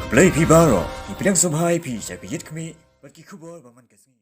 Play Pibaro, Ipidang Subhai Pi, Shakijit Kmi, but Kikubo, Baman Kasi.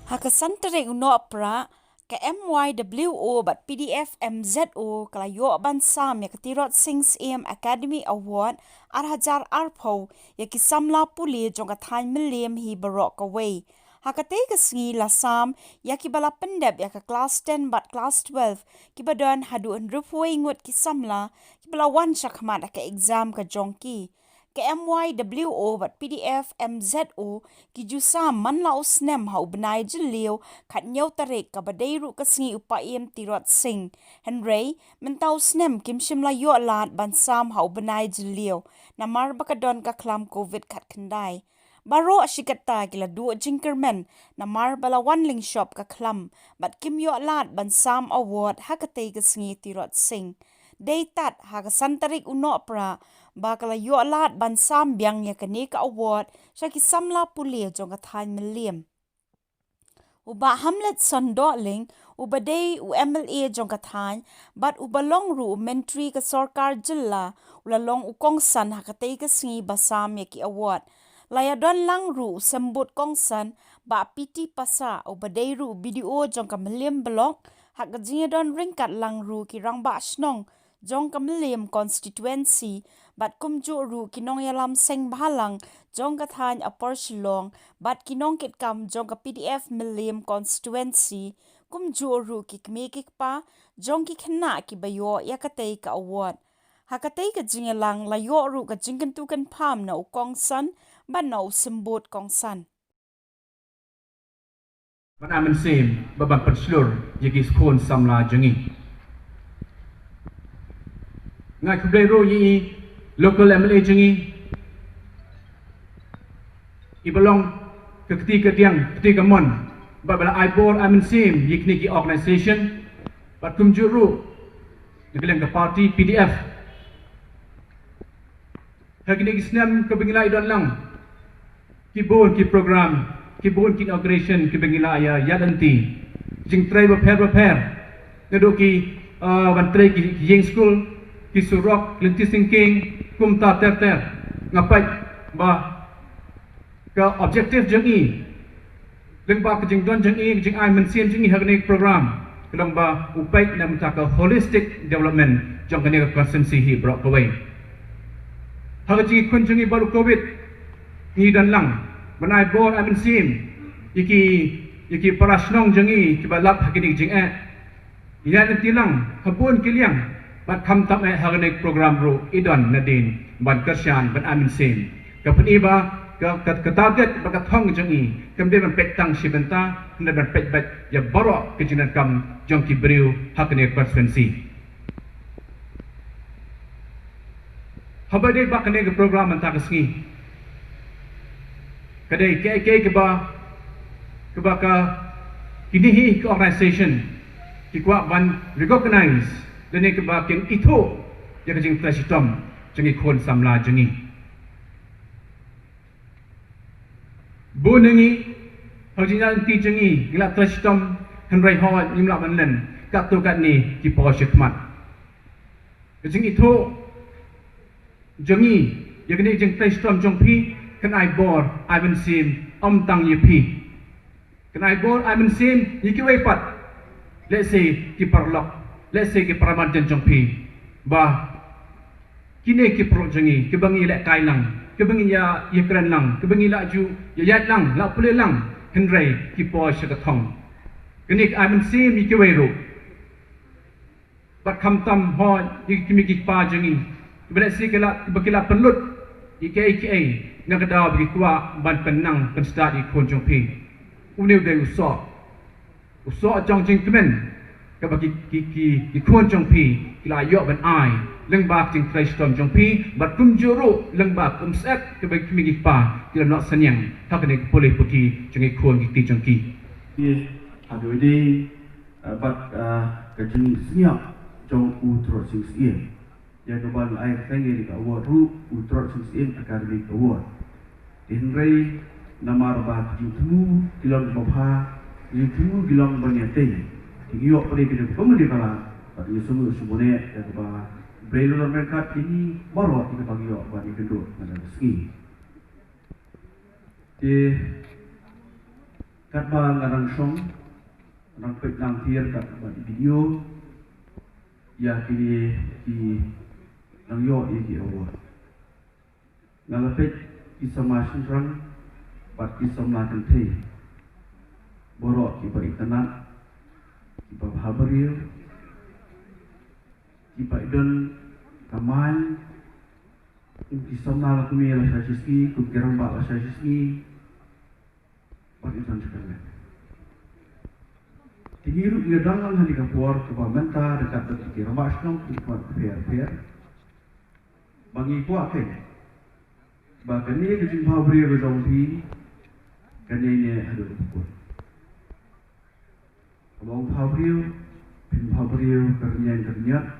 Hakasantere uno pra ka MYWO but PDF MZO kalayo bansam ya katirot Sings AM Academy Award arhajar arpo ya ki Samla Pule jong kathan Mylliem hi barok away. Hakate kasngi lasam ya ki bala pendep ya ka class 10 but class 12 ki badan hadu enrupuai ngut ki Samla ki bala wan Shakhmat ka exam ka jongki. Ke MYWO but PDF MZO ki jusam man lau snem hau benai jeliu kat nyau tarik ka badairu kasngi upayem tirot sing. Henry mentau snem kim shim la yo lat bansam hau benai jeliu namar bakadon ka klam COVID kat kendai. Baro asyikata kila dua jinkermen namar bala wanling shop ka klam but kim yo lat bansam award hakate kasngi tirot sing. Daytat hakasantarik uno pra bakala yo lat bansam biang ya kanika award syaki Samla Pule jong kathan Mylliem. Uba Hamlet Sondoling uba day u MLA jong kathan but uba long ru mentri ka sarkar jilla ulalong ukongsan hakatay kasngi basam ya ki award. Layadon lang ru sembut kongsan ba piti pasa uba day ru video jong ka Mylliem blog hakajinga don ringkat lang ru ki rang ba snong jong ka Mylliem constituency bat kumju ru kinong yalam seng bahalang jong kathan apar silong bat kinong kit kam jong ka PDF Mylliem constituency kumju ru ki kmekik pa jong ki khna ki bayo yakatay ka award. Hakatay ka jingalang layo ru ka jingkentukan pam na ukong san ba na usimbot kong san. Ban amin sim babang perslur yagi skon Samla jengi. Ngai kublai ro yi local MLA jengi. Ibalong ke ketiga tiang ketiga mon babala ibor amin sim yikni ki organisation bat kumjuru ngeleng ke parti PDF. Hagini kisnam ke bengila idon lang. Kibon ki program kibon ki inauguration ki bengila ya yadanti. Jing try repair ngedoki bantre ki yeng school ki surok lenti singking kumta ter ngapai ba ka objective jengi lengba ke jing don jengi jing ai mensian jengi hagni program kelong ba upai na muta ka holistic development jong kani ka consensi hi bro kawai hagaji kun jengi baru covid ni dan lang manai bor amin sim iki parasnong jengi kibalap hagni jing ina nanti lang habun kiliang bat kam tam hagni program ro idon nadin ban kasyan ban amin sim kapani ba ka target bagat hong jengi kamde ban petang sibenta na ban petbat ya baro kejinan kam jong ki briu hagni conferensi habade ba kane program anta kasngi kadai ke ba ka kini hi organization ki kwa ban recognize dene ke ba king itu ya ke jing president jengi kon Samla jengi bunengi hojina ti jengi gila president henry howard nimla manlen kat tu kat ni ki po Shakhmat jing itu jengi ya ke jing president jong pi kan ai bor ai ben sim om tang ye pi kan ai bor ai ben sim yiki wei pat let's say ki parlok let's say ki paramarjan jong pi ba kini ki pro jengi ki bangi lek kai lang ki bangi ya ye kran lang ki bangi la ju ya yat lang la pule lang henry ki po shakathong kini ai ben sim yiki wei ro bat kham tam ho yiki mi ki pa jengi let's say kila pelut IKA nagadaw bagi kuwa ban penang kan start i kon jong pi uniu de uso jong jing kemen ka bagi ki kon jong pi kila yo ban ai leng ba jing trai storm jong pi bat kum juru leng ba kum set ka bagi mi pa kila not sanyang ta kan boleh pergi jong kon ki jong ki ye ado de bat ka jing siap jong utro sing sing yang kembali air tinggi di award ru Ultra Sing Academic Award. Henry nama rabat jutmu kilong mopha jutmu kilong banyate. Tingyo pare kene pemudi kala Ini semua semuanya yang kepada Braille mereka ini baru kita bagi awak bagi kedua mana rezeki. Di kat bang orang song orang pek nang tiar kat bagi video ya kini di nang yo ini awak. Ngalapet kisah masin rang bat kisah melakukan teh. Baru kita internet kita habaril Kiba idon kaman di Zonal kami la sajisi ku kirang ba la sajisi bagi tan sekali. Tigiru ngedangan hali kapur ke pamenta dekat dekat kirang ba snong ku kuat fair. Bangi kuat ke. Ba kani ke jin pabri ro jompi kani ne adu pukul. Abang pabri pin pabri kerja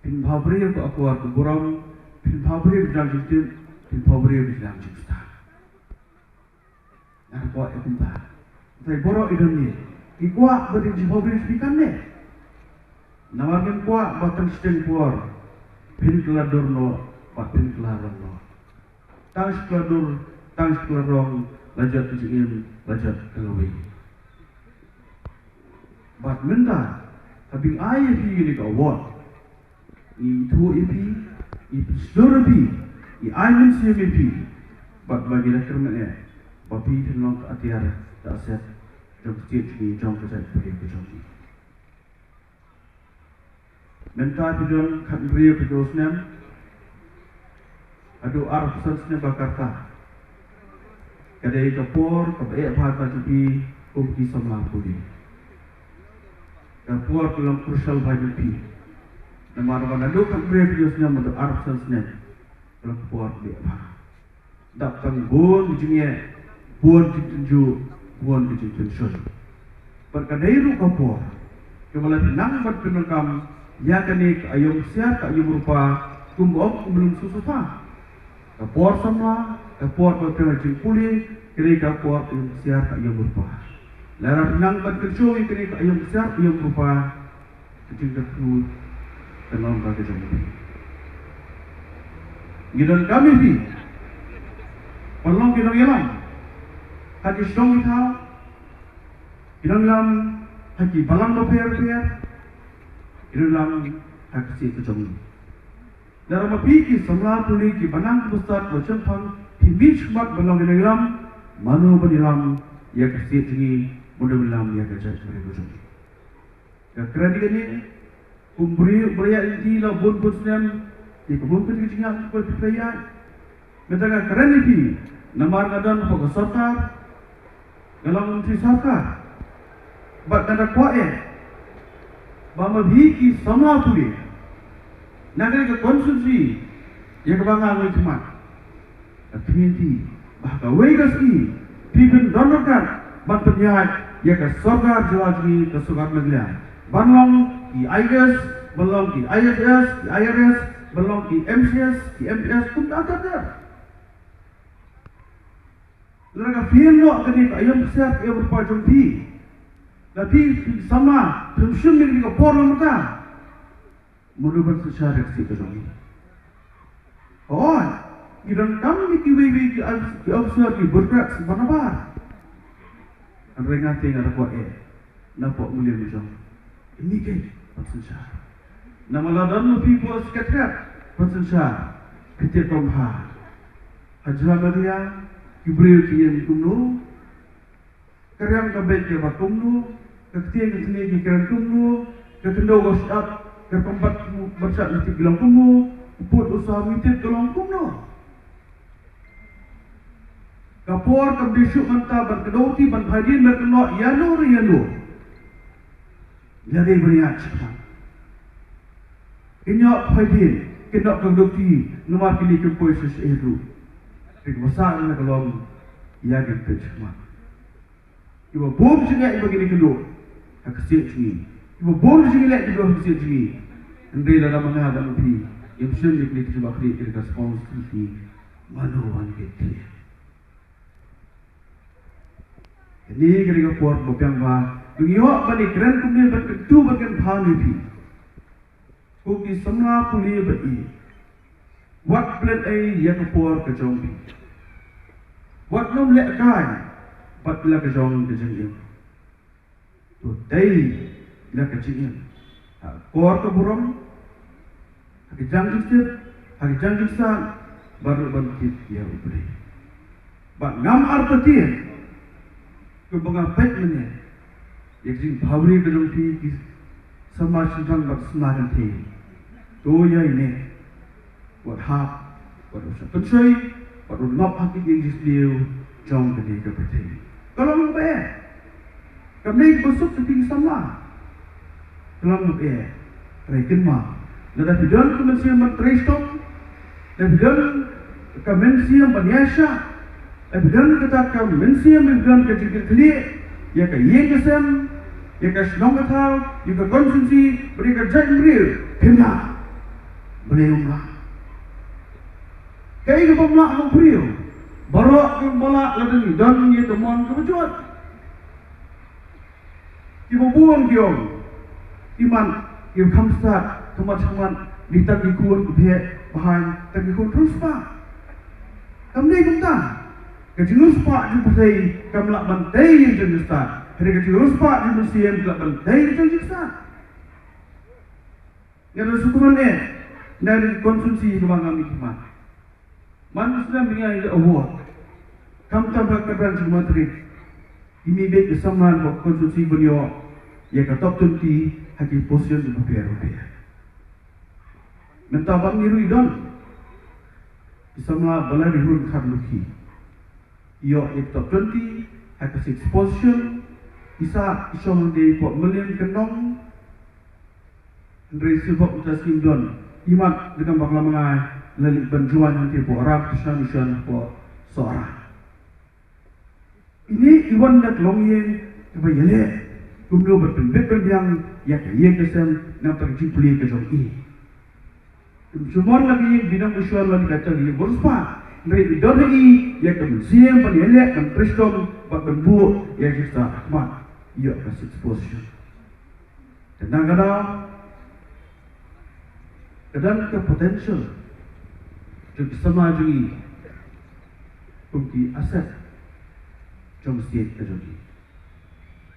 pin pabri ko akuar ko buram pin pabri bijang jitin pin pabri bijang jista ar ko ekumpa sai boro idon ni ikwa beri ji pabri spikan ne namargen kwa batang sten puar pin kelador no pat pin kelador no tang kelador lajat tujim lajat kelwi bat menda tapi ai fi ni ka wat itu ipi, itu seluruh ipi, i ayam siam ipi, bagi lagi kerana babi tenang ke atiar tak set, jom setiap ni jom kerja pergi ke jom ni. Mentah pidon kat beri ke dosnem, adu arah sensnya bakarta, kadai kapur, kadai apa tapi kumki Samla Pule, kapur dalam kursial baju pi. Nama orang ada kan previusnya menurut arsenalnya kalau buat dia datang bon dijengnya bon ditunjuk bon ditunjuk perkadairu kapur kembali pinang berpenangkam ya kini ayam siap ayam rupa kumbok belum susah kapur sama kapur berpenangkam Pule kini kapur ayam siap ayam rupa lara pinang berkecuali kini ayam siap ayam rupa kecil kecil dalam bagi jombi. Gidan kami di, perlong gidan yalam, hati strong itu, gidan yalam hati balang doper, gidan yalam hati si jombi. Dalam apiki Samla Pule ki banang besar macam pang, himit mat balang gidan yalam, manu berilam, ya kasih tinggi, muda berilam ya kerja sebagai jombi. Kerana ini beri inti la bon posnem di kebun kecil-kecil ko perayaan metaga keren ini namar ngadan ko sarkar dalam menteri sarkar bat kada kuae bama biki Samla Pule nagari ke konsumsi ya kebangan cuma community bahkan wegaski pipin donokan bat penyahat ya ke sarkar jelaji ke sarkar negara banlong di IGS, belum di ISS, di IRS, belum di MCS, di MPS pun tak ada. Mereka filok kini ayam besar, ayam berpajang pi. Tapi sama, pensiun mereka kapor mereka. Menurut secara keseluruhan. Oh, iran kami kiwi di officer di bergerak sebenarnya. Mereka tinggal kuat nampak mulia macam ini kan. Persensah. Nama ladan people sekretariat persensah ketika komha. Hajra Maria Ibril kian kumno. Karyam kabel ke bakumno. Ketika kesini kiran kumno. Ketendo WhatsApp ketempat bersat mesti bilang kumno. Put usaha mitit tolong kumno. Kapor kabisuk manta berkedoti berhadian berkenok yano. Jadi beriak cepat. Inyok hadirin, kena kedokti, nomor kini kempoi sesuatu. Besar nak kalau ia kita Shakhmat. Ibu bom sini ibu kini kedok, kecil sini. Ibu bom sini lek ibu kecil sini. Andai dalam mana ada lebih, yang sini kini cuma kini kita sponsor di manuan kita. Ini kira-kira buat berpiang bah. Bagi awak balik keren kumpulan berketu bagian bahan lebih. Kuki Samla Pule Bai. What bled a Yakapor Kajombi. What no let a guy, but like a jong the Jim. Today, like a Jim. A Korka Burum, a Janjusip, a Janjusan, Baruban Kit Yabri. But Nam Arpatir, Kubanga Petmane, Yajin Pavri Kajompi is so much but smart and tea. Doya in what half, what was a country, what would not have been this deal, John the Nigger Pretty. Column of air. Come make was up to King Samla. Column of air. Reckon ma. Let us be done to the same at Treystone. Let us be done to Commensium Banyasha. Let us be done to that Commensium, if done to get clear. Yaka Yangasem, Yaka Snongatal, Yaka Constancy, but Yaka Jack Real, Pimla. Beliau kaya ke pemlak hang priu barok ke bolak laden dan ye teman ke bejot ki bubuang kiong iman ki khamsa teman teman ditak dikun ke bahan tak dikun terus pa kamne kumta ke jinus pa ju pasai kamlak bantai yang jenis ta hari ke jinus pa ju musiem kelak bantai yang jenis ta yang sukuman dari konsumsi kebanggaan hikmat. Manusia mengenai award. Kamu tambah keberan semua terik. Ini baik kesamaan buat konsumsi beliau. Ya top 20 haki position di rupiah. Mentabang niru idon. Bersama balai rihun karluki. Ia top 20 haki 6 position. Isa isong di buat Mylliem kenong. Andrei sebab utaskim don. Imat dengan bakal mengai lalik banjuan nanti buat Arab Islam buat seorang. Ini iwan nak longye kebayale. Kumdo berpindah yang yang kesem nak terjadi pulih ke jom ini. Semua lagi yang bidang usual lagi kata dia berspa. Mereka bidang lagi yang kemudian penilai dan prestom buat berbuat yang kita Shakhmat. Ia kasih exposure. Tenang kada. Dan ke potential untuk sama juga untuk aset jom state ke jadi.